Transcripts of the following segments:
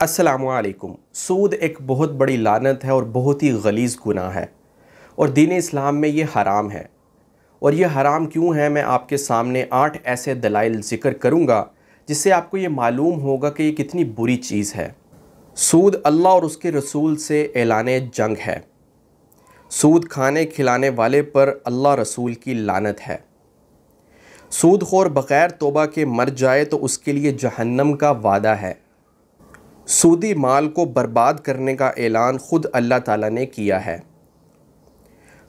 अस्सलामुअलैकुम। सूद एक बहुत बड़ी लानत है और बहुत ही गलीज़ गुनाह है और दीन इस्लाम में ये हराम है। और ये हराम क्यों है, मैं आपके सामने 8 ऐसे दलाइल ज़िक्र करूँगा जिससे आपको ये मालूम होगा कि ये कितनी बुरी चीज़ है। सूद अल्लाह और उसके रसूल से ऐलाने जंग है। सूद खाने खिलाने वाले पर अल्लाह रसूल की लानत है। सूदखोर बग़ैर तौबा के मर जाए तो उसके लिए जहन्नम का वादा है। सूदी माल को बर्बाद करने का ऐलान ख़ुद अल्लाह ताला ने किया है।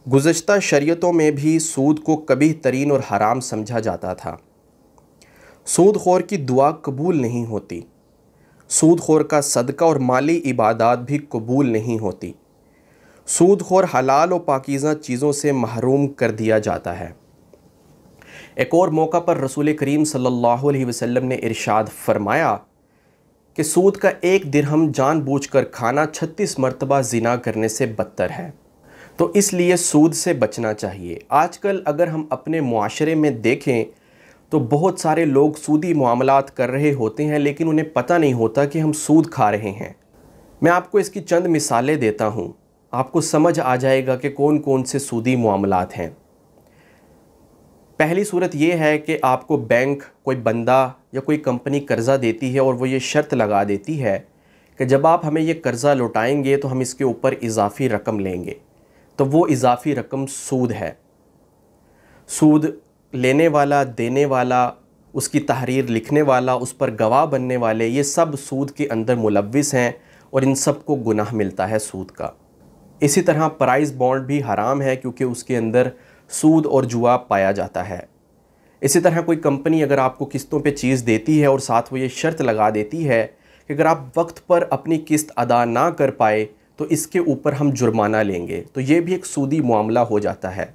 गुज़श्ता शरीयतों में भी सूद को कबीह तरीन और हराम समझा जाता था। सूदखोर की दुआ कबूल नहीं होती। सूदखोर का सदका और माली इबादात भी कबूल नहीं होती। सूदखोर हलाल और पाकीज़ा चीज़ों से महरूम कर दिया जाता है। एक और मौका पर रसूल करीम सल्लल्लाहु अलैहि वसल्लम ने इरशाद फरमाया कि सूद का एक दिरहम जानबूझकर खाना 36 मरतबा ज़िना करने से बदतर है। तो इसलिए सूद से बचना चाहिए। आजकल अगर हम अपने मुआशरे में देखें तो बहुत सारे लोग सूदी मामलात कर रहे होते हैं, लेकिन उन्हें पता नहीं होता कि हम सूद खा रहे हैं। मैं आपको इसकी चंद मिसालें देता हूँ, आपको समझ आ जाएगा कि कौन कौन से सूदी मामलात हैं। पहली सूरत ये है कि आपको बैंक, कोई बंदा या कोई कंपनी कर्ज़ा देती है और वो ये शर्त लगा देती है कि जब आप हमें ये कर्ज़ा लौटाएंगे तो हम इसके ऊपर इजाफ़ी रकम लेंगे। तो वो इजाफ़ी रकम सूद है। सूद लेने वाला, देने वाला, उसकी तहरीर लिखने वाला, उस पर गवाह बनने वाले, ये सब सूद के अंदर मुलव्विस हैं और इन सब को गुनाह मिलता है सूद का। इसी तरह प्राइज़ बॉन्ड भी हराम है क्योंकि उसके अंदर सूद और जुआ पाया जाता है। इसी तरह कोई कंपनी अगर आपको किस्तों पे चीज़ देती है और साथ वो ये शर्त लगा देती है कि अगर आप वक्त पर अपनी किस्त अदा ना कर पाए तो इसके ऊपर हम जुर्माना लेंगे, तो ये भी एक सूदी मामला हो जाता है।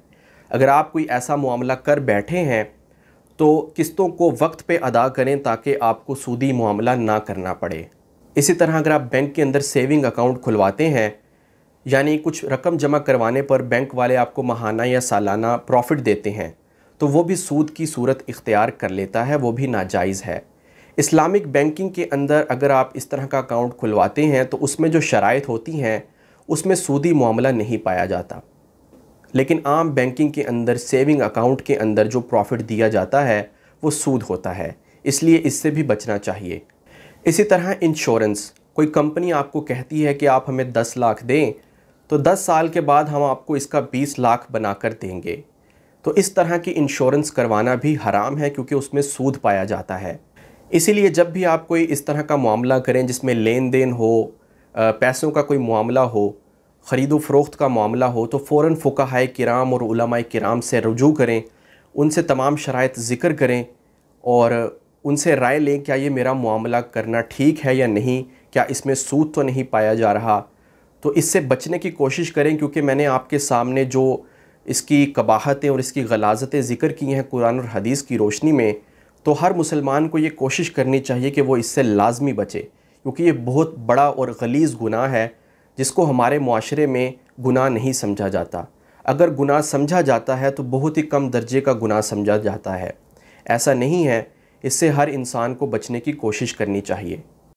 अगर आप कोई ऐसा मामला कर बैठे हैं तो किस्तों को वक्त पे अदा करें ताकि आपको सूदी मामला ना करना पड़े। इसी तरह अगर आप बैंक के अंदर सेविंग अकाउंट खुलवाते हैं, यानी कुछ रकम जमा करवाने पर बैंक वाले आपको माहाना या सालाना प्रॉफ़िट देते हैं, तो वो भी सूद की सूरत इख्तियार कर लेता है, वो भी नाजायज़ है। इस्लामिक बैंकिंग के अंदर अगर आप इस तरह का अकाउंट खुलवाते हैं तो उसमें जो शराइत होती हैं उसमें सूदी मामला नहीं पाया जाता, लेकिन आम बैंकिंग के अंदर सेविंग अकाउंट के अंदर जो प्रॉफ़िट दिया जाता है वो सूद होता है, इसलिए इससे भी बचना चाहिए। इसी तरह इंश्योरेंस, कोई कंपनी आपको कहती है कि आप हमें 10 लाख दें तो 10 साल के बाद हम आपको इसका 20 लाख बनाकर देंगे। तो इस तरह की इंश्योरेंस करवाना भी हराम है क्योंकि उसमें सूद पाया जाता है। इसीलिए जब भी आप कोई इस तरह का मामला करें जिसमें लेन देन हो, पैसों का कोई मामला हो, ख़रीदो फ़रोख्त का मामला हो, तो फ़ौरन फ़ुक़हाए किराम और उलमाए किराम से रुजू करें, उनसे तमाम शराइत ज़िक्र करें और उनसे राय लें क्या ये मेरा मामला करना ठीक है या नहीं, क्या इसमें सूद तो नहीं पाया जा रहा। तो इससे बचने की कोशिश करें क्योंकि मैंने आपके सामने जो इसकी कबाहतें और इसकी गलाज़तें ज़िक्र की हैं कुरान और हदीस की रोशनी में, तो हर मुसलमान को ये कोशिश करनी चाहिए कि वो इससे लाजमी बचे, क्योंकि ये बहुत बड़ा और गलीज़ गुनाह है जिसको हमारे मुआशरे में गुनाह नहीं समझा जाता। अगर गुनाह समझा जाता है तो बहुत ही कम दर्जे का गुनाह समझा जाता है। ऐसा नहीं है, इससे हर इंसान को बचने की कोशिश करनी चाहिए।